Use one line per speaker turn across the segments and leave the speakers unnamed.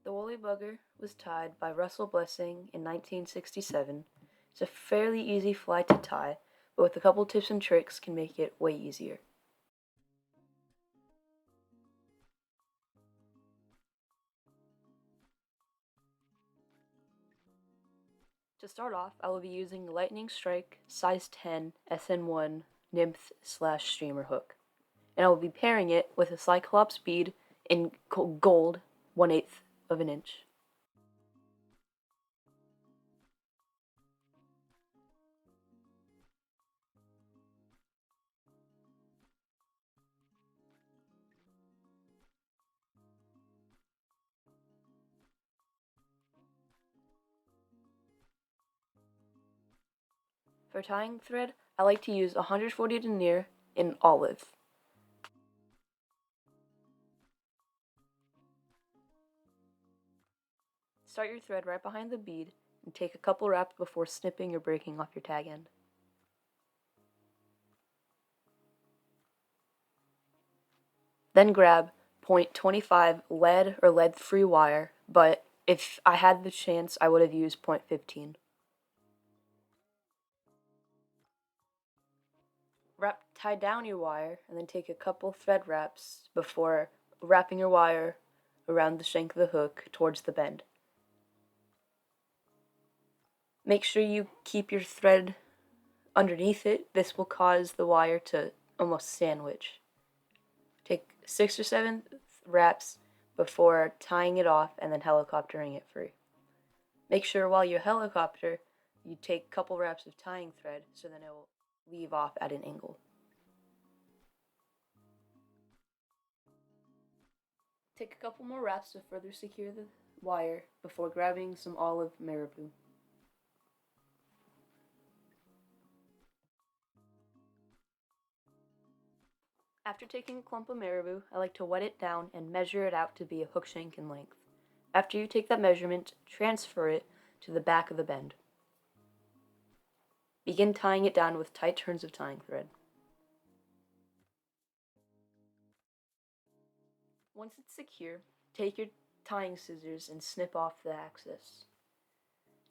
The Woolly Bugger was tied by Russell Blessing in 1967. It's a fairly easy fly to tie, but with a couple tips and tricks can make it way easier. To start off, I will be using the Lightning Strike size 10 SN1 nymph/streamer hook, and I will be pairing it with a Cyclops bead in gold 1/8 of an inch. For tying thread, I like to use 140 denier in olive. Start your thread right behind the bead and take a couple wraps before snipping or breaking off your tag end. Then grab .25 lead or lead-free wire, but if I had the chance, I would have used .15. Tie down your wire and then take a couple thread wraps before wrapping your wire around the shank of the hook towards the bend. Make sure you keep your thread underneath it. This will cause the wire to almost sandwich. Take 6 or 7 wraps before tying it off and then helicoptering it free. Make sure while you helicopter, you take a couple wraps of tying thread so then it will leave off at an angle. Take a couple more wraps to further secure the wire before grabbing some olive marabou. After taking a clump of marabou, I like to wet it down and measure it out to be a hook shank in length. After you take that measurement, transfer it to the back of the bend. Begin tying it down with tight turns of tying thread. Once it's secure, take your tying scissors and snip off the excess.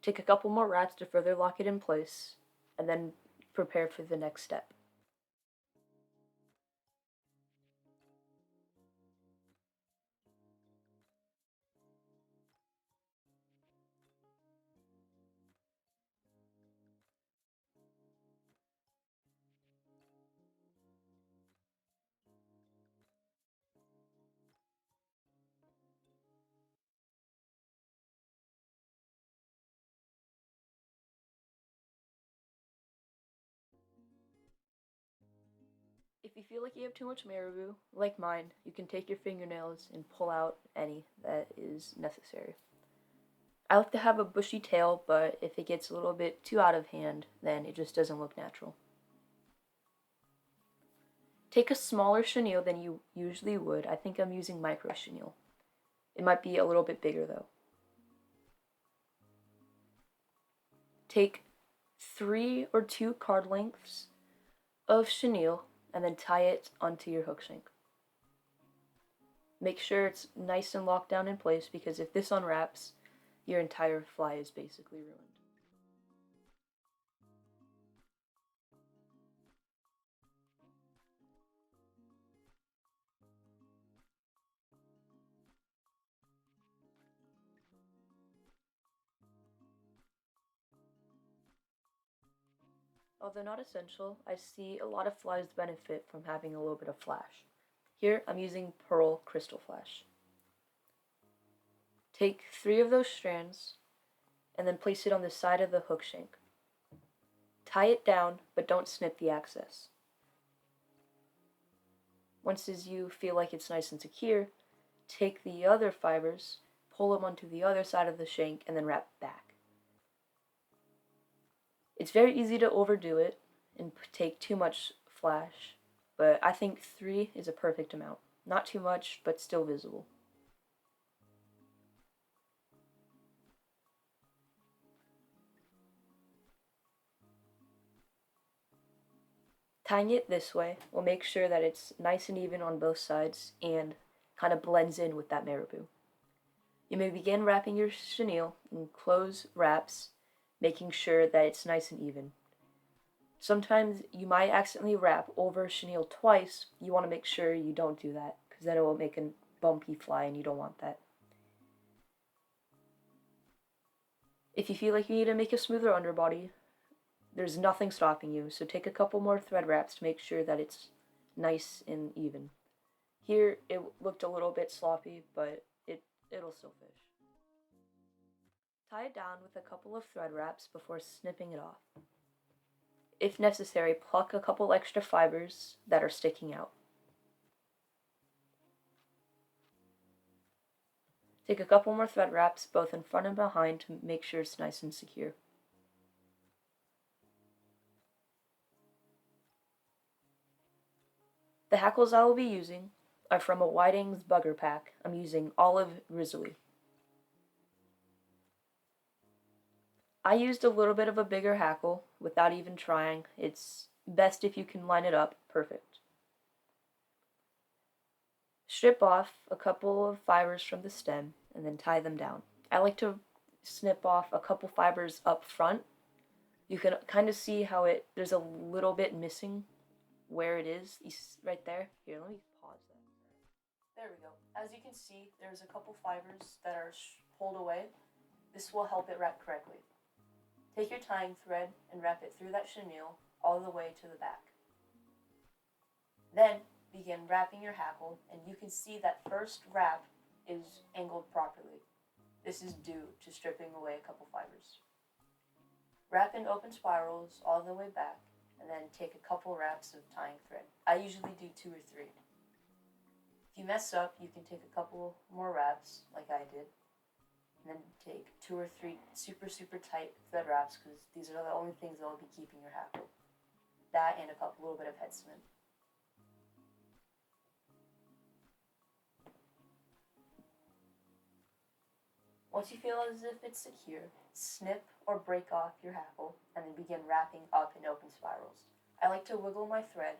Take a couple more wraps to further lock it in place, and then prepare for the next step. If you feel like you have too much marabou, like mine, you can take your fingernails and pull out any that is necessary. I like to have a bushy tail, but if it gets a little bit too out of hand, then it just doesn't look natural. Take a smaller chenille than you usually would. I think I'm using micro chenille. It might be a little bit bigger though. Take 3 or 2 card lengths of chenille and then tie it onto your hook shank. Make sure it's nice and locked down in place because if this unwraps, your entire fly is basically ruined. Although not essential, I see a lot of flies benefit from having a little bit of flash. Here I'm using Pearl Crystal Flash. Take 3 of those strands and then place it on the side of the hook shank. Tie it down, but don't snip the excess. Once as you feel like it's nice and secure, take the other fibers, pull them onto the other side of the shank, and then wrap back. It's very easy to overdo it and take too much flash, but I think 3 is a perfect amount. Not too much, but still visible. Tying it this way will make sure that it's nice and even on both sides and kind of blends in with that marabou. You may begin wrapping your chenille in close wraps, making sure that it's nice and even. Sometimes you might accidentally wrap over chenille twice. You want to make sure you don't do that because then it will make a bumpy fly and you don't want that. If you feel like you need to make a smoother underbody, there's nothing stopping you, so take a couple more thread wraps to make sure that it's nice and even. Here it looked a little bit sloppy, but it'll still fish. Tie it down with a couple of thread wraps before snipping it off. If necessary, pluck a couple extra fibers that are sticking out. Take a couple more thread wraps both in front and behind to make sure it's nice and secure. The hackles I will be using are from a Whiting's Bugger Pack. I'm using Olive Grizzly. I used a little bit of a bigger hackle without even trying. It's best if you can line it up perfect. Strip off a couple of fibers from the stem and then tie them down. I like to snip off a couple fibers up front. You can kind of see how there's a little bit missing where it is right there. Here, let me pause that. There we go. As you can see, there's a couple fibers that are pulled away. This will help it wrap correctly. Take your tying thread and wrap it through that chenille all the way to the back. Then begin wrapping your hackle, and you can see that first wrap is angled properly. This is due to stripping away a couple fibers. Wrap in open spirals all the way back, and then take a couple wraps of tying thread. I usually do 2 or 3. If you mess up, you can take a couple more wraps, like I did, and then take 2 or 3 super tight thread wraps, because these are the only things that will be keeping your hackle. That and a little bit of head cement. Once you feel as if it's secure, snip or break off your hackle and then begin wrapping up in open spirals. I like to wiggle my thread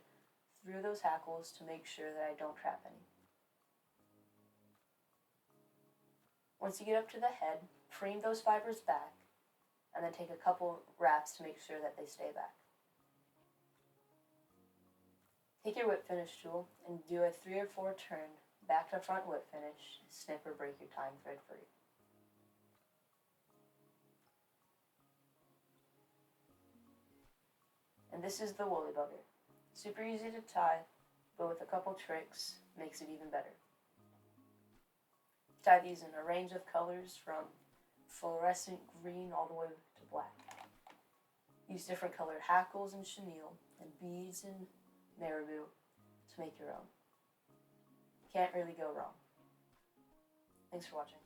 through those hackles to make sure that I don't trap any. Once you get up to the head, preen those fibers back and then take a couple wraps to make sure that they stay back. Take your whip finish tool and do a 3 or 4 turn back to front whip finish, snip or break your tying thread free. And this is the woolly bugger. Super easy to tie, but with a couple tricks, makes it even better. Tie these in a range of colors from fluorescent green all the way to black. Use different colored hackles and chenille and beads and marabou to make your own. Can't really go wrong. Thanks for watching.